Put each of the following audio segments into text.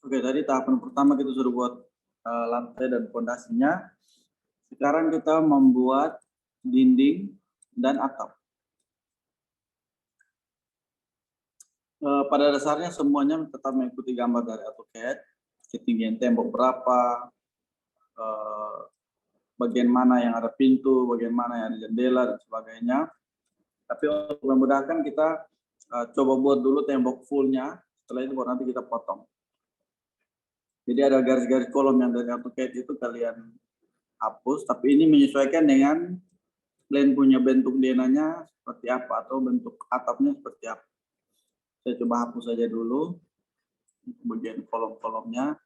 Oke, tadi tahapan pertama kita sudah buat lantai dan pondasinya. Sekarang kita membuat dinding dan atap. Pada dasarnya semuanya tetap mengikuti gambar dari AutoCAD, ketinggian tembok berapa, bagian mana yang ada pintu, bagian mana yang ada jendela dan sebagainya. Tapi untuk memudahkan kita coba buat dulu tembok fullnya, setelah itu baru nanti kita potong. Jadi ada garis-garis kolom yang dari AutoCAD itu kalian hapus, tapi ini menyesuaikan dengan plan punya bentuk denanya seperti apa atau bentuk atapnya seperti apa. Saya coba hapus saja dulu bagian kolom-kolomnya.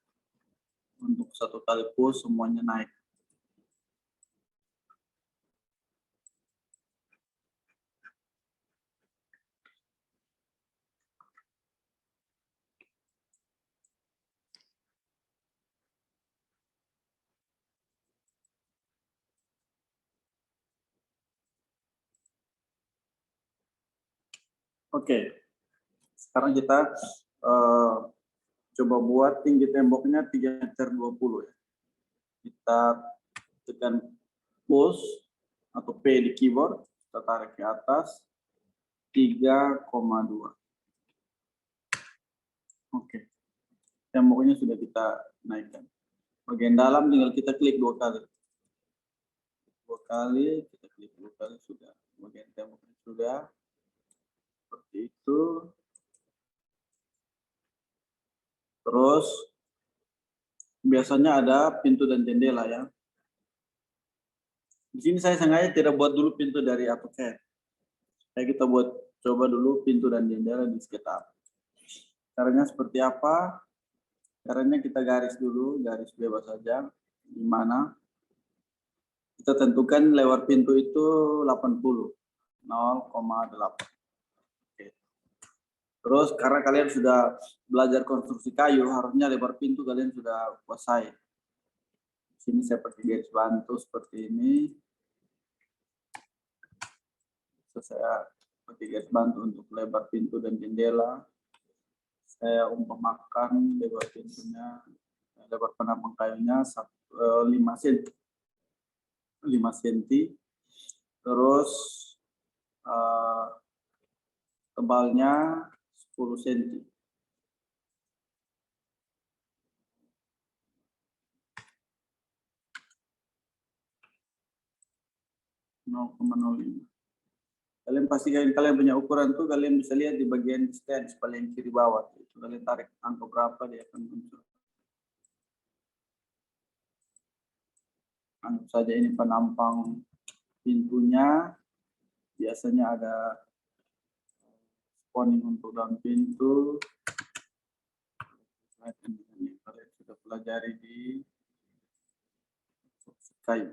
Untuk satu kali push semuanya naik. Oke, sekarang kita coba buat tinggi temboknya 3,20 meter ya. Kita tekan push atau P di keyboard, kita tarik ke atas 3,2. Oke, temboknya sudah kita naikkan. Bagian dalam tinggal kita klik 2 kali. 2 kali, kita klik 2 kali sudah. Bagian temboknya sudah. Seperti itu. Terus biasanya ada pintu dan jendela ya. Di sini saya sengaja tidak buat dulu pintu dari AutoCAD. Kita buat coba dulu pintu dan jendela di sekitar. Caranya seperti apa? Caranya kita garis dulu, garis bebas saja. Di mana kita tentukan lebar pintu itu 80, 0,8. Terus karena kalian sudah belajar konstruksi kayu, harusnya lebar pintu kalian sudah kuasai. Di sini saya pakai garis bantu seperti ini. Saya pakai garis bantu untuk lebar pintu dan jendela. Saya umpamakan lebar pintunya, lebar penampang kayunya 5 cm. 5 cm. Terus tebalnya 10 cm. Kalian pastikan kalian punya ukuran tuh, kalian bisa lihat di bagian distance paling kiri bawah. Itu kalian tarik angka berapa dia akan muncul. Anggap saja ini penampang pintunya. Biasanya ada spawning untuk dalam pintu. Kalian sudah pelajari di kayu.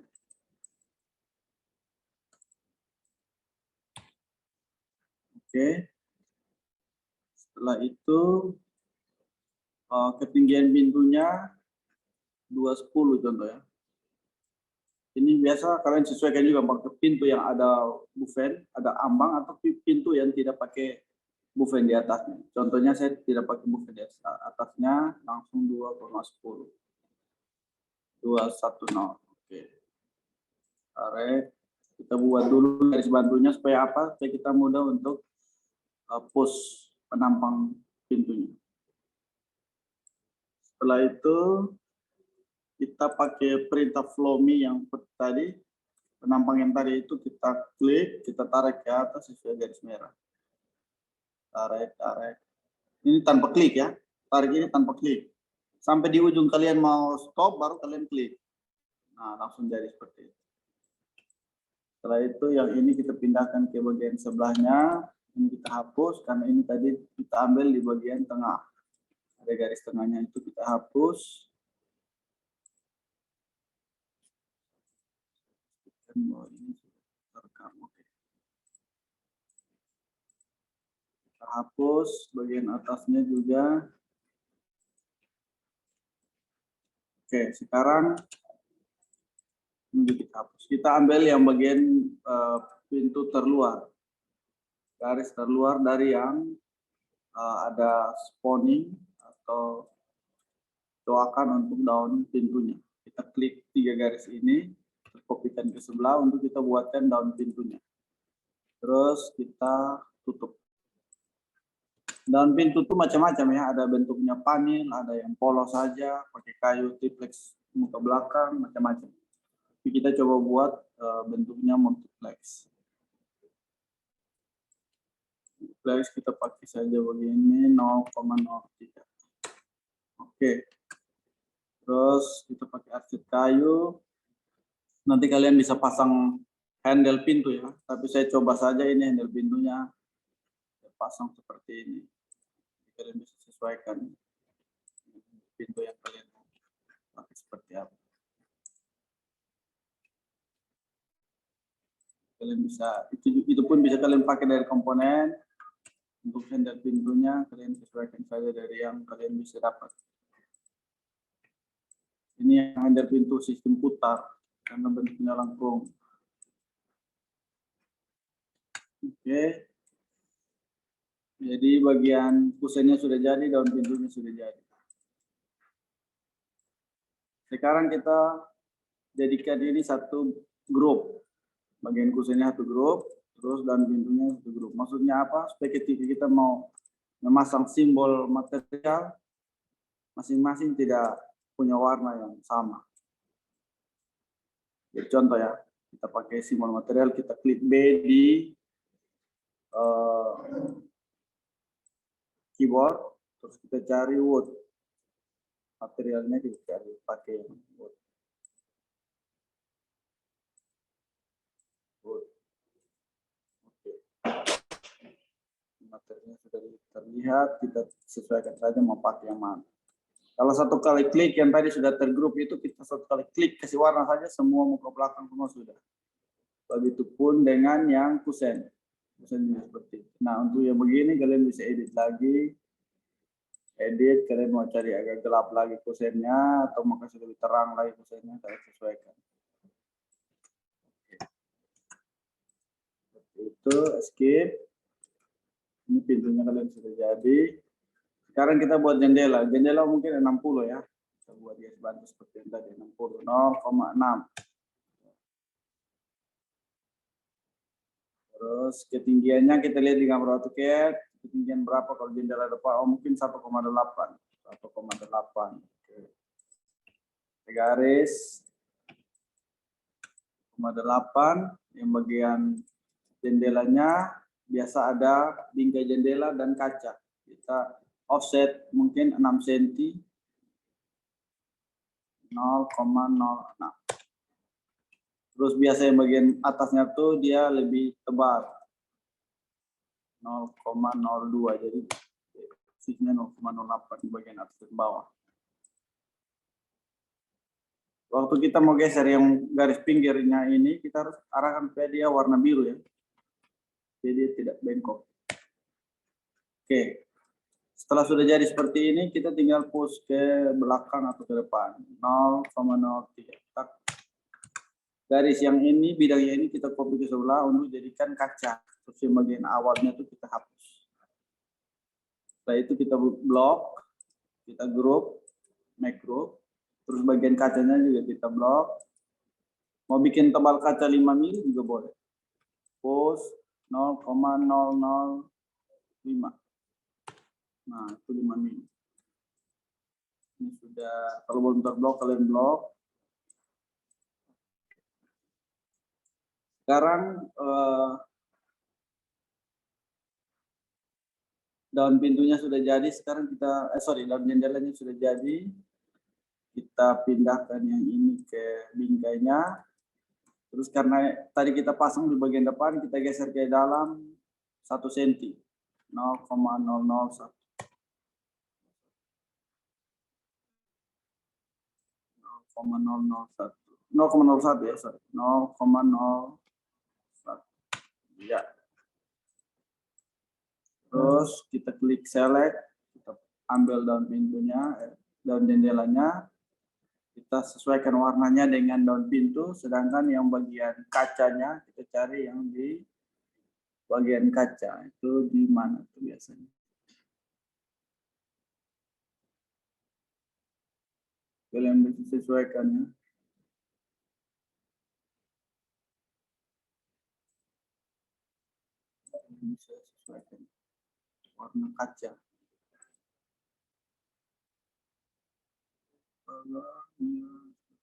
Oke. Setelah itu ketinggian pintunya 210 contoh ya. Ini biasa kalian sesuaikan juga pakai pintu yang ada buffen, ada ambang, atau pintu yang tidak pakai buffen di atasnya. Contohnya saya tidak pakai buffen di atasnya, langsung 2,10. 210. Oke. Tarik. Kita buat dulu garis bantunya supaya apa? Supaya kita mudah untuk push penampang pintunya. Setelah itu kita pakai perintah flow me yang tadi, penampang yang tadi itu kita klik, kita tarik ke atas sesuai garis merah. Tarik, tarik. Ini tanpa klik ya, tarik ini tanpa klik. Sampai di ujung kalian mau stop, baru kalian klik. Nah, langsung jadi seperti itu. Setelah itu yang ini kita pindahkan ke bagian sebelahnya. Ini kita hapus, karena ini tadi kita ambil di bagian tengah. Ada garis tengahnya itu kita hapus. Ini terekam, oke. Kita hapus bagian atasnya juga. Oke, sekarang ini kita hapus. Kita ambil yang bagian pintu terluar, garis terluar dari yang ada spawning atau doakan untuk daun pintunya. Kita klik 3 garis ini, kopikan ke sebelah untuk kita buatkan daun pintunya. Terus kita tutup. Daun pintu itu macam-macam ya, ada bentuknya panel, ada yang polos saja, pakai kayu triplex muka belakang, macam-macam. Tapi kita coba buat bentuknya multiplex. Multiplex kita pakai saja begini 0,03. Oke. Terus kita pakai arsit kayu. Nanti kalian bisa pasang handle pintu ya, tapi saya coba saja ini handle pintunya saya pasang seperti ini. Kalian bisa sesuaikan pintu yang kalian pakai seperti apa. Kalian bisa itu pun bisa kalian pakai dari komponen. Untuk handle pintunya kalian sesuaikan saja dari yang kalian bisa dapat. Ini yang handle pintu sistem putar karena bentuknya lengkung. Oke. Jadi bagian kusennya sudah jadi, daun pintunya sudah jadi. Sekarang kita jadikan ini satu grup. Bagian kusennya satu grup, terus daun pintunya satu grup. Maksudnya apa? Supaya ketika kita mau memasang simbol material, masing-masing tidak punya warna yang sama. Jadi contoh ya, kita pakai simbol material, kita klik B di keyboard, terus kita cari wood. Materialnya kita cari pakai wood. Wood. Oke. Materialnya sudah terlihat, kita sesuaikan saja mau pakai yang mana. Kalau satu kali klik yang tadi sudah tergrup itu, kita satu kali klik kasih warna saja, semua muka belakang semua sudah. Begitupun dengan yang kusen. Kusen seperti itu. Nah, untuk yang begini kalian bisa edit lagi. Edit, kalian mau cari agak gelap lagi kusennya atau mau kasih lebih terang lagi kusennya, kalian sesuaikan. Seperti itu, escape. Ini pintunya kalian sudah jadi. Sekarang kita buat jendela. Jendela mungkin 60 ya. Kita buat garis bantu seperti yang tadi 60, 0,6. Terus ketinggiannya kita lihat di gambar AutoCAD. Ketinggian berapa kalau jendela depan? Oh, mungkin 1,8. 1,8. Oke. Garis 1,8. Yang bagian jendelanya biasa ada bingkai jendela dan kaca. Kita offset mungkin 6 cm. 0,06. Terus biasa yang bagian atasnya tuh dia lebih tebal. 0,02. Jadi sisinya 0,08 di bagian atas dan bawah. Waktu kita mau geser yang garis pinggirnya ini, kita harus arahkan supaya dia warna biru ya. Jadi dia tidak bengkok. Oke. Setelah sudah jadi seperti ini, kita tinggal push ke belakang atau ke depan. 0,03. Garis yang ini, bidangnya ini kita copy ke sebelah untuk jadikan kaca. Terus yang bagian awalnya itu kita hapus. Setelah itu kita blok, kita group, make group. Terus bagian kacanya juga kita blok. Mau bikin tebal kaca 5 mili juga boleh. Push 0,005. Nah, itu 5 mili. Ini sudah, kalau belum terblok, kalian blok. Sekarang daun pintunya sudah jadi. Sekarang kita, daun jendelanya sudah jadi. Kita pindahkan yang ini ke bingkainya. Terus karena tadi kita pasang di bagian depan, kita geser ke dalam 1 cm. 0,001. 0,01 ya, sorry. 0,01. Ya. Terus kita klik select, kita ambil daun pintunya, daun jendelanya, kita sesuaikan warnanya dengan daun pintu, sedangkan yang bagian kacanya kita cari yang di bagian kaca. Itu di mana tuh biasanya? Kalian bisa sesuaikan ya. Bisa sesuaikan warna kaca.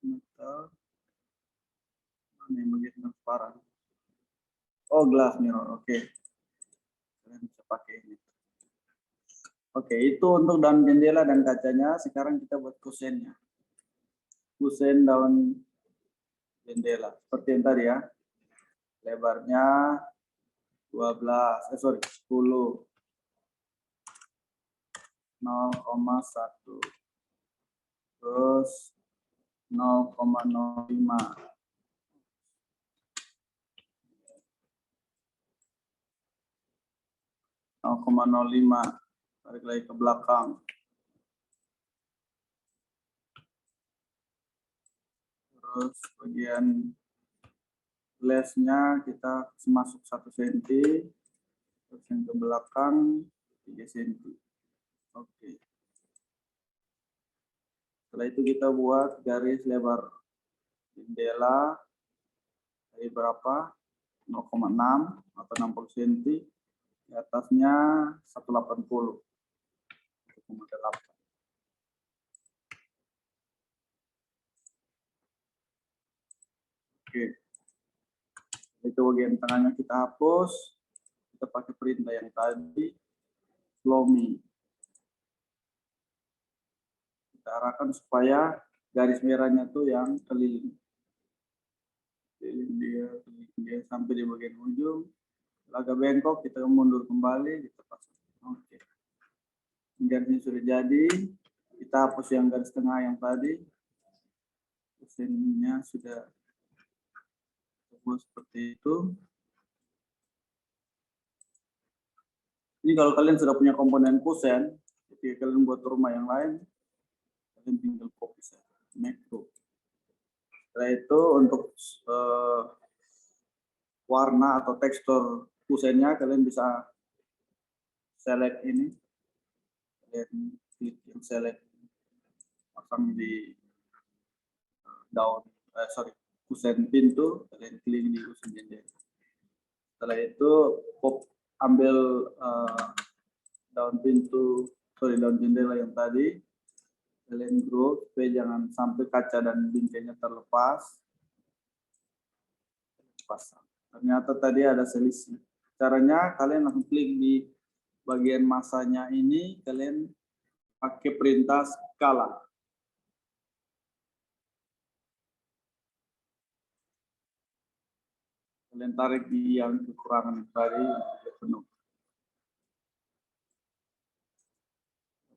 Metal. Mana yang bagian transparan? Oh, glass mirror. Oke. Kalian bisa pakai ini. Oke, itu untuk daun jendela dan kacanya. Sekarang kita buat kusennya. Kusen daun jendela. Seperti yang tadi ya. Lebarnya 10. 0,1. Terus 0,05. 0,05. Tarik lagi ke belakang. Terus bagian lesnya kita masuk 1 cm. Terus yang ke belakang 3 cm. Oke. Setelah itu kita buat garis lebar jendela dari berapa? 0,6 atau 60 cm. Di atasnya 180. 1,8. Oke. Itu bagian tengahnya kita hapus. Kita pakai perintah yang tadi. Flow me. Kita arahkan supaya garis merahnya tuh yang keliling. Keliling dia sampai di bagian ujung. Agak bengkok, kita mundur kembali, kita pasang. Oke. Garisnya sudah jadi. Kita hapus yang garis tengah yang tadi. Kusennya sudah seperti itu. Ini kalau kalian sudah punya komponen kusen, ketika kalian buat rumah yang lain, kalian tinggal copy saja, macro. Setelah itu untuk warna atau tekstur kusennya, kalian bisa select ini, kalian klik yang select, pasang di daun, kusen pintu, kalian klik di kusen jendela. Setelah itu ambil daun jendela yang tadi, kalian group supaya jangan sampai kaca dan bingkainya terlepas. Pasang. Ternyata tadi ada selisih. Caranya kalian langsung klik di bagian masanya ini, kalian pakai perintah skala. Kalian tarik di yang kekurangan tadi penuh.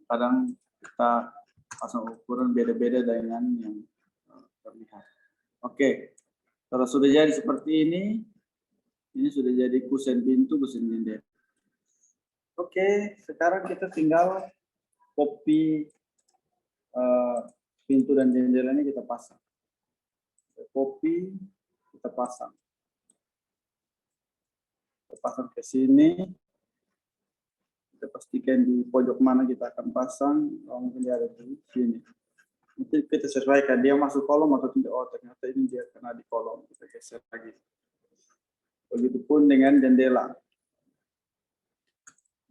Kadang kita pasang ukuran beda-beda dengan yang terlihat. Oke, kalau sudah jadi seperti ini sudah jadi kusen pintu, kusen jendela. Oke, sekarang kita tinggal copy pintu dan jendela ini kita pasang. Copy, kita pasang. Kita pasang ke sini. Kita pastikan di pojok mana kita akan pasang. Oh, mungkin dia ada di sini. Nanti kita sesuaikan dia masuk kolom atau tidak. Oh, ternyata ini dia kena di kolom. Kita geser lagi. Begitupun dengan jendela.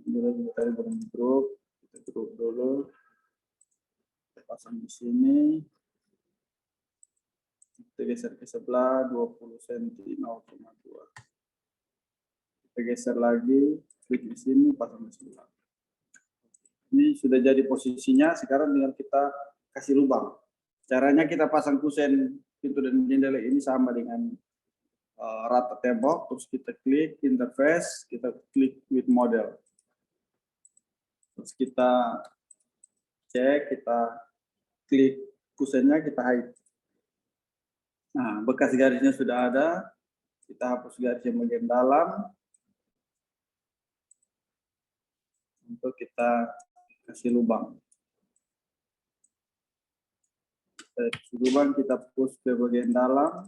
Jendela kita tadi belum grup. Kita grup dulu. Kita pasang di sini. Kita geser ke sebelah 20 cm 0,2. Kita geser lagi, klik di sini, pasang di sebelah. Ini sudah jadi posisinya, sekarang tinggal kita kasih lubang. Caranya kita pasang kusen pintu dan jendela ini sama dengan rata tembok, terus kita klik interface, kita klik with model. Terus kita cek, kita klik kusennya, kita hide. Nah, bekas garisnya sudah ada, kita hapus garis yang bagian dalam. Untuk kita kasih lubang. Lubang kita push ke bagian dalam.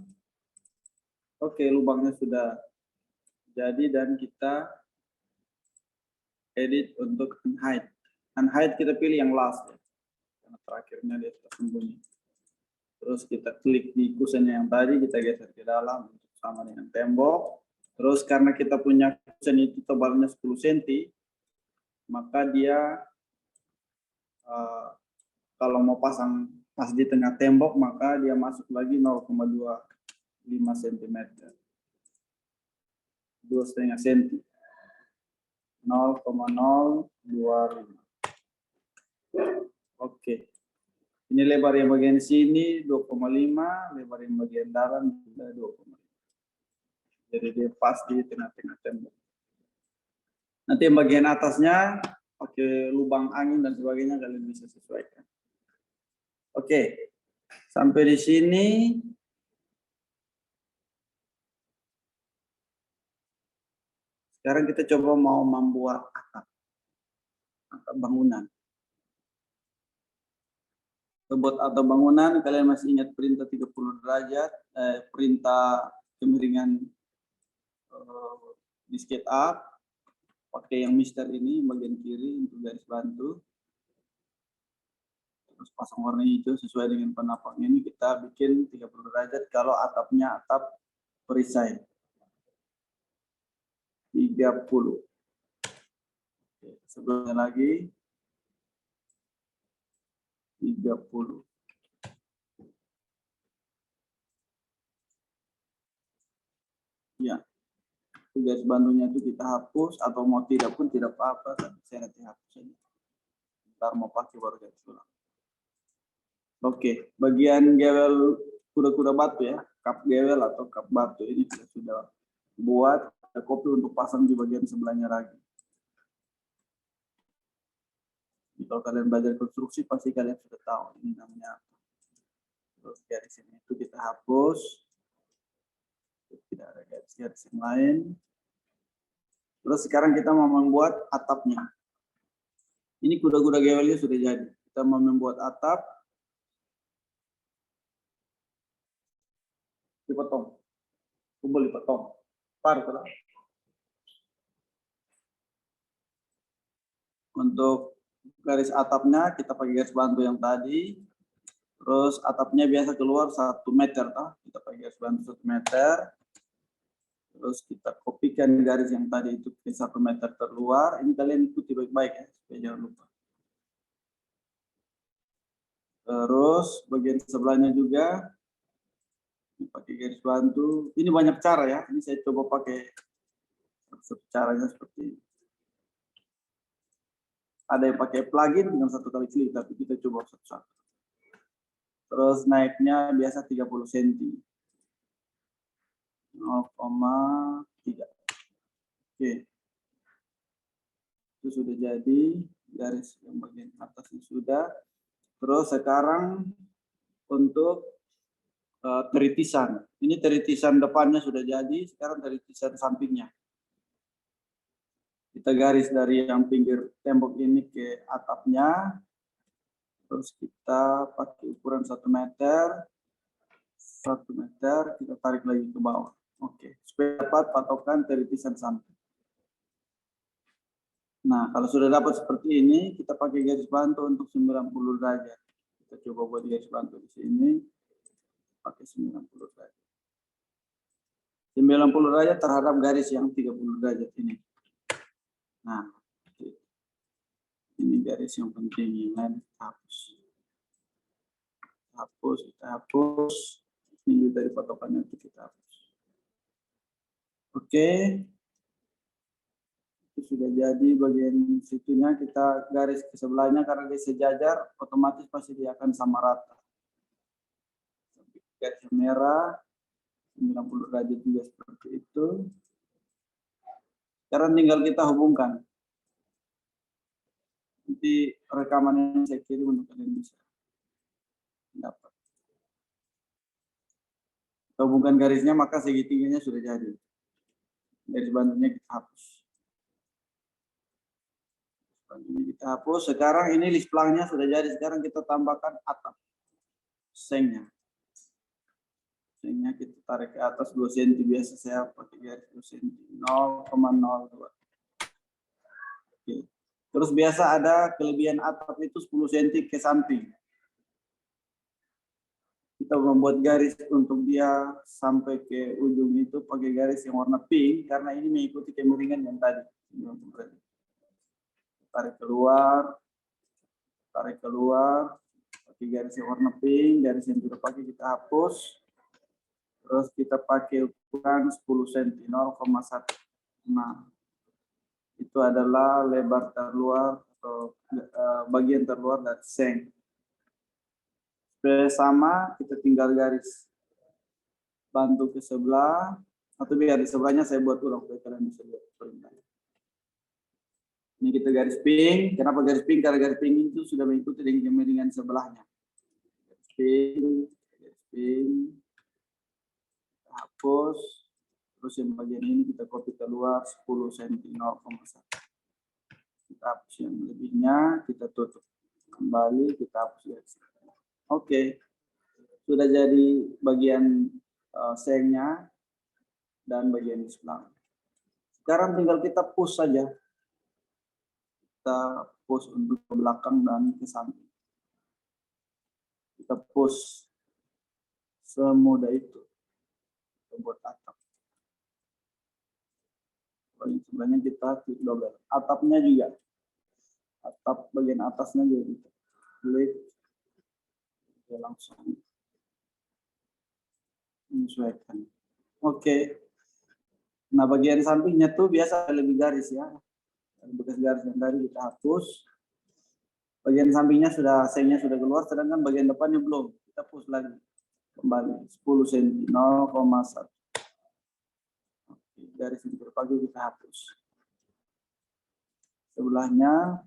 Oke, lubangnya sudah jadi dan kita edit untuk unhide. Unhide kita pilih yang last, karena terakhirnya dia tersembunyi. Terus kita klik di kusennya yang tadi, kita geser ke dalam untuk sama dengan tembok. Terus karena kita punya kusen itu tebalnya 10 cm, maka dia kalau mau pasang pas di tengah tembok, maka dia masuk lagi 0,25 cm. 2,5 cm. 0,025. Oke. Ini lebar yang bagian sini 2,5, lebar yang bagian dalam juga 2,5. Jadi dia pas di tengah-tengah tembok. Nanti yang bagian atasnya pakai lubang angin dan sebagainya kalian bisa sesuaikan. Oke. Sampai di sini sekarang kita coba mau membuat atap bangunan. Buat atap bangunan, kalian masih ingat perintah 30 derajat, perintah kemiringan di SketchUp, pakai yang mister ini bagian kiri untuk garis bantu. Terus pasang warna hijau sesuai dengan penapaknya. Ini kita bikin 30 derajat kalau atapnya atap perisai. 30. Oke, sebelumnya lagi 30. Ya, garis bantunya itu kita hapus atau mau tidak pun tidak apa-apa, saya nanti hapus aja. Ntar mau pakai baru garis ulang. Oke, bagian gewel kuda-kuda batu ya, kap gewel atau kap batu ini kita sudah buat, ada kopi untuk pasang di bagian sebelahnya lagi. Kalau kalian belajar konstruksi pasti kalian sudah tahu ini namanya apa. Terus garis ini itu kita hapus, tidak ada garis-garis yang lain. Terus sekarang kita mau membuat atapnya. Ini kuda-kuda gewelnya sudah jadi. Kita mau membuat atap. Dipotong. Kumpul dipotong. Par. Untuk garis atapnya kita pakai garis bantu yang tadi. Terus atapnya biasa keluar 1 meter. Kita pakai garis bantu 1 meter. Terus kita kopikan garis yang tadi itu ke 1 meter terluar. Ini kalian ikuti baik-baik ya, supaya jangan lupa. Terus bagian sebelahnya juga pakai garis bantu. Ini banyak cara ya. Ini saya coba pakai caranya seperti ini. Ada yang pakai plugin dengan 1 kali klik, tapi kita coba satu-satu. Terus naiknya biasa 30 cm. 0,3. Oke. Itu sudah jadi garis yang bagian atasnya sudah. Terus sekarang untuk teritisan. Ini teritisan depannya sudah jadi, sekarang teritisan sampingnya. Kita garis dari yang pinggir tembok ini ke atapnya. Terus kita pakai ukuran 1 meter. 1 meter, kita tarik lagi ke bawah. Oke, supaya dapat patokan teritisan samping. Nah, kalau sudah dapat seperti ini, kita pakai garis bantu untuk 90 derajat. Kita coba buat garis bantu di sini. Pakai 90 derajat. 90 derajat terhadap garis yang 30 derajat ini. Nah, ini garis yang penting, yang lain hapus. Hapus, kita hapus. Ini dari patokannya itu kita hapus. Oke. Itu sudah jadi bagian situnya, kita garis ke sebelahnya karena dia sejajar, otomatis pasti dia akan sama rata. Garis merah, 90 derajat juga seperti itu. Sekarang tinggal kita hubungkan. Nanti rekamannya saya kirim untuk kalian bisa dapat. Kita hubungkan garisnya, maka segitiganya sudah jadi. Garis bantunya kita hapus. Ini kita hapus. Sekarang ini list plangnya sudah jadi. Sekarang kita tambahkan atap. Sengnya. Sehingga kita tarik ke atas 2 cm, biasa saya pakai garis 2 cm, 0,02. Oke. Terus biasa ada kelebihan atap itu 10 cm ke samping. kita membuat garis untuk dia sampai ke ujung itu pakai garis yang warna pink karena ini mengikuti kemiringan yang tadi. Tarik keluar, pakai garis yang warna pink, garis yang tidak pakai kita hapus. Terus kita pakai ukuran 10 cm, 0,1. Nah, itu adalah lebar terluar atau bagian terluar dari seng. Sama, kita tinggal garis bantu ke sebelah, atau biar di sebelahnya saya buat ulang supaya kalian bisa lihat perintah. Ini kita garis pink. Kenapa garis pink? Karena garis pink itu sudah mengikuti dengan kemiringan sebelahnya. Garis pink, hapus. Terus yang bagian ini kita copy keluar 10 cm, 0,1. Kita hapus yang lebihnya, kita tutup. Kembali, kita hapus garis. Oke, sudah jadi bagian sengnya dan bagian sebelah. Sekarang tinggal kita push saja. Kita push untuk ke belakang dan ke samping. Kita push semudah itu. Kita buat atap. Bagian sebelahnya kita klik double. Atapnya juga. Atap bagian atasnya juga kita klik. Kita langsung menyesuaikan. Oke. Nah, bagian sampingnya tuh biasa lebih garis ya. Bekas garis yang tadi kita hapus. Bagian sampingnya sengnya sudah keluar, sedangkan bagian depannya belum. Kita push lagi. Kembali 10 cm, 0,1. Garis yang terpakai kita hapus. Sebelahnya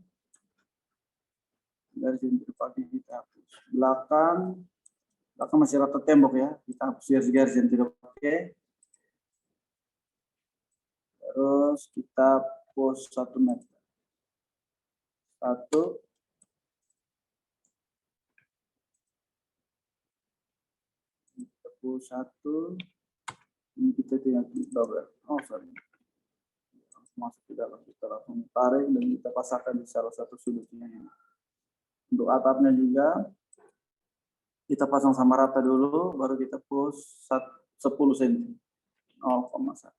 garis yang terpakai kita hapus. Belakang masih rata tembok ya. Kita hapus garis yang tidak pakai. Terus kita push 1 meter. 1. Kita push 1. Ini kita tinggal klik double. Oh, sorry. Masuk ke dalam, kita langsung tarik dan kita pasangkan di salah satu sudutnya ini. Untuk atapnya juga kita pasang sama rata dulu, baru kita push 10 cm, 0,1.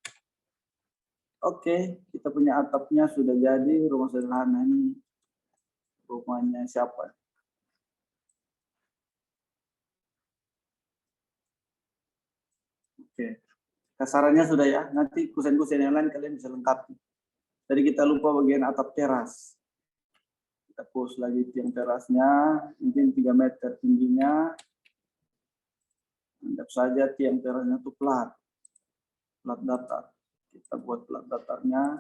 Oke, kita punya atapnya sudah jadi. Rumah sederhana ini rumahnya siapa? Oke, kasarannya sudah ya. Nanti kusen-kusen yang lain kalian bisa lengkapi. Tadi kita lupa bagian atap teras. Kita push lagi tiang terasnya, mungkin 3 meter tingginya. Anggap saja tiang terasnya itu plat datar. Kita buat plat datarnya.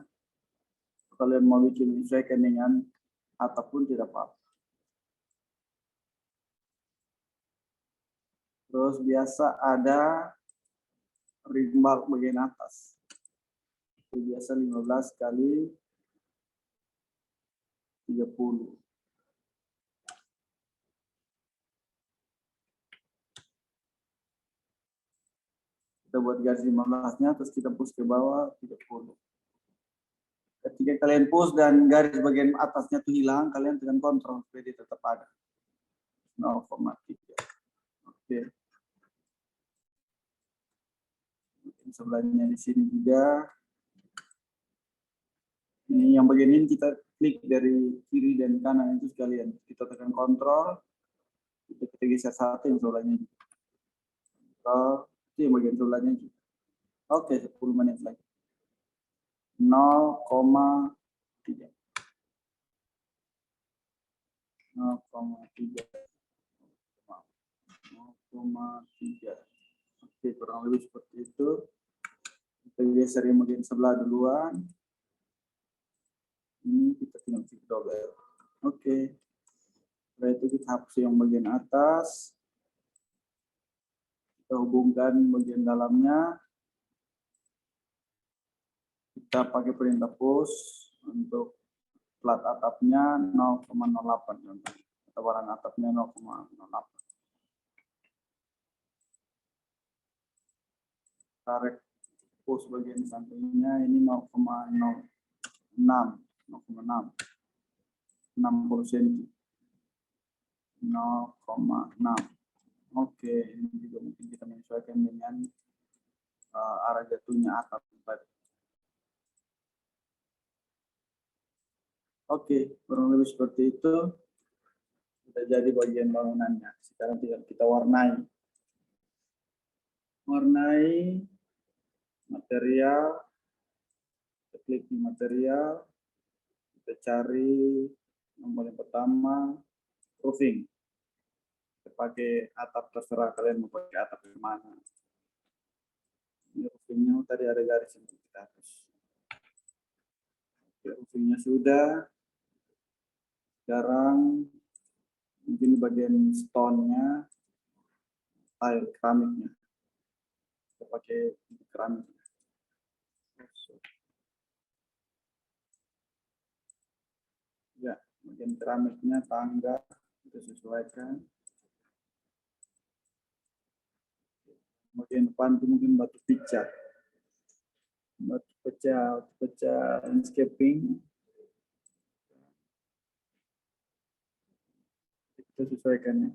Kalian mau bikin menyesuaikan dengan atap pun tidak apa-apa. Terus biasa ada ring bulk bagian atas. Itu biasa 15 kali 30. Kita buat garis 15-nya, terus kita push ke bawah 30. Ketika kalian push dan garis bagian atasnya itu hilang, kalian tekan kontrol supaya dia tetap ada. 0,3. Oke. Sebelahnya di sini juga. Ini yang bagian ini kita klik dari kiri dan kanan itu sekalian. Kita tekan kontrol. Kita geser satu yang sebelahnya. Kontrol. Itu yang bagian sebelahnya juga. Oke, 10 menit lagi. 0,3. 0,3. 0,3. Oke, kurang lebih seperti itu. Kita geser yang bagian sebelah duluan. Ini kita tinggal klik double. Oke. Setelah itu kita hapus yang bagian atas. Kita hubungkan bagian dalamnya. Kita pakai perintah push untuk plat atapnya 0,08 contohnya. Tawaran atapnya 0,08. Tarik push bagian sampingnya ini 0,06. 60 cm. 0,6. Oke, ini juga mungkin kita menyesuaikan dengan arah jatuhnya atap tadi. Oke, kurang lebih seperti itu. Sudah jadi bagian bangunannya. Sekarang tinggal kita warnai. Warnai material, kita klik di material, kita cari yang paling pertama roofing. Kita pakai atap, terserah kalian mau pakai atap yang mana. Ini roofingnya tadi ada garis yang kita hapus. Oke, roofingnya sudah. Sekarang mungkin bagian stone-nya, tile keramiknya. Kita pakai keramik. Ya, bagian keramiknya tangga kita sesuaikan. Bagian depan itu mungkin batu picah, landscaping. Kita sesuaikan ya.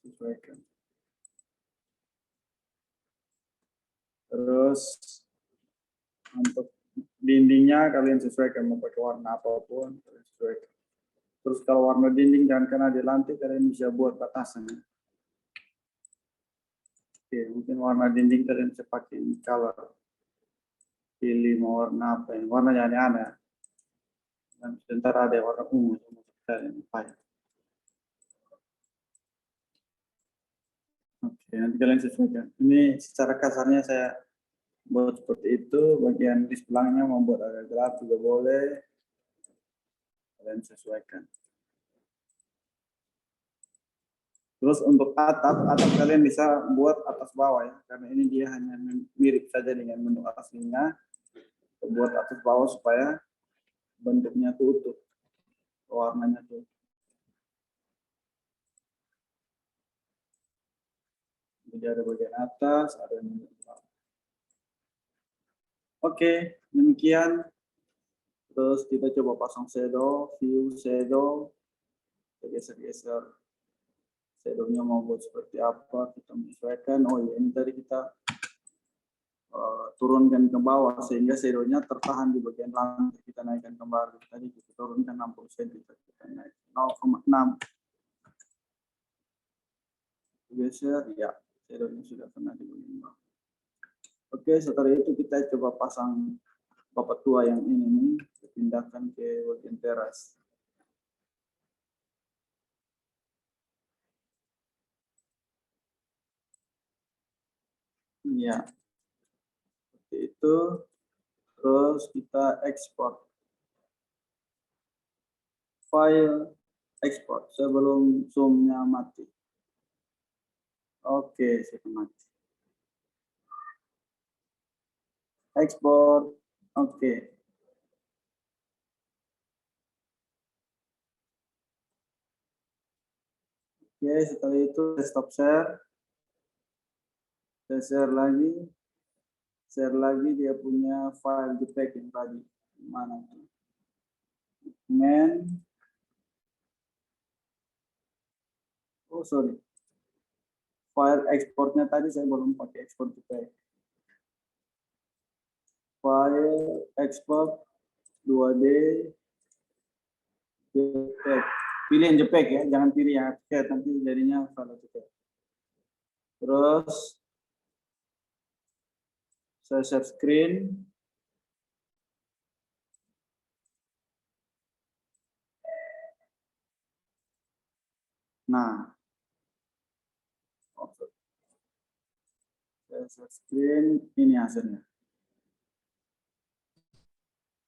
Sesuaikan. Terus untuk dindingnya kalian sesuaikan mau pakai warna apapun, kalian sesuaikan. Terus kalau warna dinding jangan kena di lantai, kalian bisa buat batasan. Oke, mungkin warna dinding kalian bisa pakai color. Pilih mau warna apa yang warnanya aneh-aneh. Dan sebentar ada warna ungu yang kalian pakai. Oke, nanti kalian sesuaikan. Ini secara kasarnya saya buat seperti itu. Bagian di sebelahnya mau buat agak gelap juga boleh. Kalian sesuaikan. Terus untuk atap kalian bisa buat atas bawah ya, karena ini dia hanya mirip saja dengan bentuk aslinya. Buat atas bawah supaya bentuknya tuh utuh, warnanya tuh. Jadi ada bagian atas, ada yang bawah. Oke, demikian. Terus kita coba pasang shadow, view shadow, geser-geser. Shadow-nya mau buat seperti apa, kita menyesuaikan. Oh ya, ini tadi kita turunkan ke bawah sehingga shadow-nya tertahan di bagian lantai. Kita naikkan kembali. Tadi kita turunkan 60 cm, kita naik 0,6. Geser, ya, shadow-nya sudah kena di bagian bawah. Oke, setelah itu kita coba pasang papat tua yang ini nih, kita pindahkan ke bagian teras. Ya, seperti itu. Terus kita ekspor. File ekspor sebelum zoom-nya mati. Oke, sudah mati. Ekspor. Oke. Oke, setelah itu stop share. Saya share lagi dia punya file JPEG yang tadi. Mana itu? Dokumen. Oh, sorry. File ekspornya tadi saya belum pakai ekspor JPEG. File ekspor 2D JPEG. Pilih yang JPEG ya, jangan pilih yang FPG, nanti jadinya file JPEG. Terus saya share screen. Nah, saya share screen, ini hasilnya.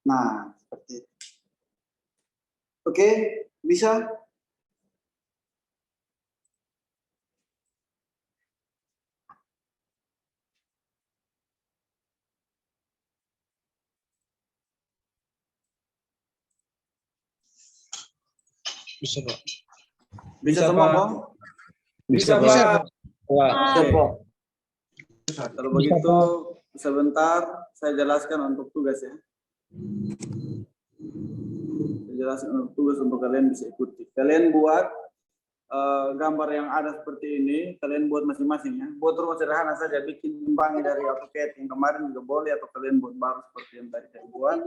Nah, seperti itu. Oke, bisa? Bisa, Pak. Bisa semua, Pak? Bisa, Pak. Kalau begitu, sebentar saya jelaskan untuk tugas ya. Saya Penjelasan tugas untuk kalian bisa ikuti. Kalian buat gambar yang ada seperti ini, kalian buat masing-masing ya. Buat rumah sederhana saja, bikin timbangi dari AutoCAD yang kemarin juga boleh, atau kalian buat baru seperti yang tadi saya buat.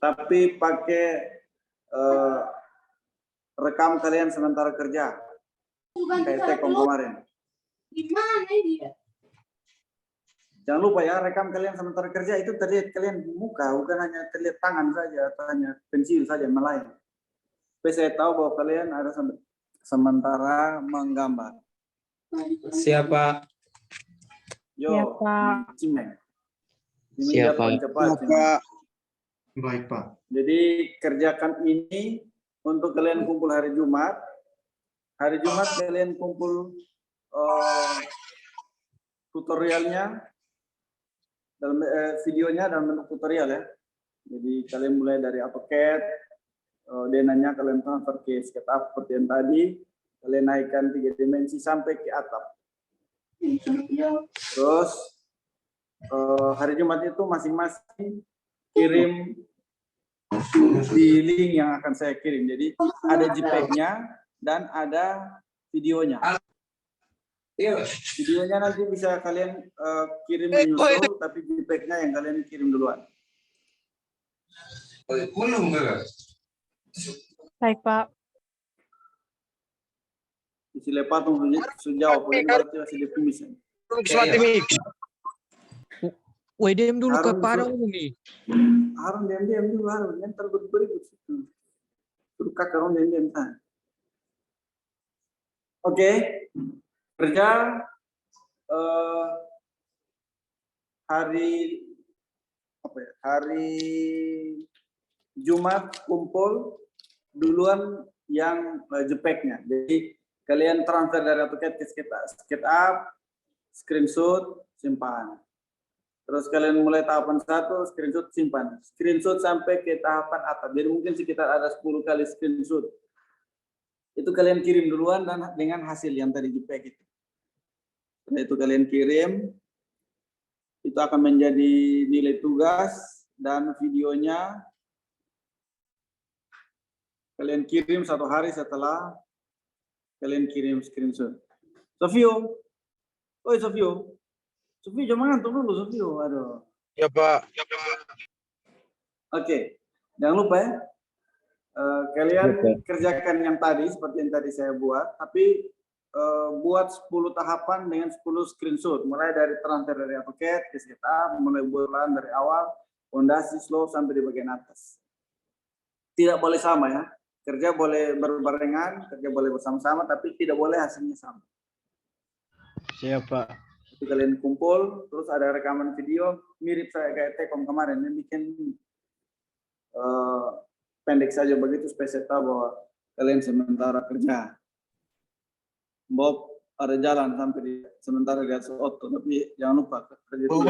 Tapi pakai rekam kalian sementara kerja, kayak Tekom kemarin. Jangan lupa ya, rekam kalian sementara kerja itu terlihat kalian muka, bukan hanya terlihat tangan saja atau hanya pensil saja melayang. Supaya saya tahu bahwa kalian ada sementara menggambar. Siapa? Yo, Siapa? Cimeng. Siapa? Baik, Pak. Jadi kerjakan ini untuk kalian kumpul hari Jumat. Hari Jumat kalian kumpul tutorialnya dalam videonya dalam bentuk tutorial ya. Jadi kalian mulai dari AutoCAD, denanya kalian transfer ke SketchUp seperti yang tadi, kalian naikkan 3 dimensi sampai ke atap. Terus hari Jumat itu masing-masing kirim di link yang akan saya kirim. Jadi ada JPEG-nya dan ada videonya. Videonya nanti bisa kalian kirim menyusul, tapi JPEG-nya yang kalian kirim duluan. Baik, Pak. Isi patung sejauh, ini berarti masih ditumis. WDM dulu Harus kepada dulu. nih. Harus diam-diam dulu, harus ntar berikut situ. Suruh kakak orang diam-diam. Oke, kerja hari Jumat kumpul duluan yang JPEG-nya. Jadi kalian transfer dari AutoCAD ke SketchUp, screenshot, simpan. Terus kalian mulai tahapan 1, screenshot, simpan. Screenshot sampai ke tahapan atap. Jadi mungkin sekitar ada 10 kali screenshot. Itu kalian kirim duluan dan dengan hasil yang tadi JPEG itu. Setelah itu kalian kirim, itu akan menjadi nilai tugas dan videonya kalian kirim 1 hari setelah kalian kirim screenshot. Sofio, oi Sofio, jangan ngantuk dulu Sofio, aduh. Ya Pak. Oke, jangan lupa ya, kalian kerjakan yang tadi seperti yang tadi saya buat, tapi buat 10 tahapan dengan 10 screenshot, mulai dari transfer dari AutoCAD ke SketchUp, mulai bulan dari awal, fondasi, slope sampai di bagian atas. Tidak boleh sama ya. Kerja boleh berbarengan, kerja boleh bersama-sama, tapi tidak boleh hasilnya sama. Siapa? Jadi kalian kumpul, terus ada rekaman video, mirip saya kayak Tekom kemarin, yang bikin pendek saja begitu, supaya saya tahu bahwa kalian sementara kerja. Bob ada jalan sampai di sementara di atas auto, tapi jangan lupa kerja dulu.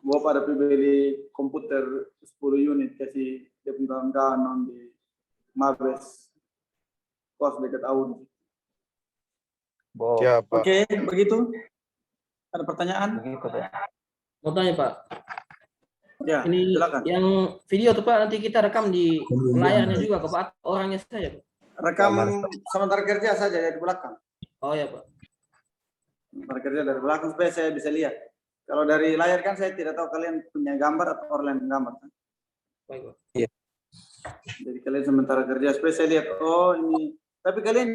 Bob ada beli komputer 10 unit, kasih dia punya kawan di Mabes kos dekat Audi. Siapa? Oke, begitu. Ada pertanyaan? Mau tanya Pak, Ya, ini silakan. yang video tuh Pak, nanti kita rekam di layarnya juga ke Pak, orangnya saja Pak. Rekam sementara kerja saja dari belakang. Oh ya Pak. Sementara kerja dari belakang supaya saya bisa lihat. Kalau dari layar kan saya tidak tahu kalian punya gambar atau orang lain gambar kan? Baik Pak. Iya. Jadi kalian sementara kerja supaya saya lihat, oh ini. Tapi kalian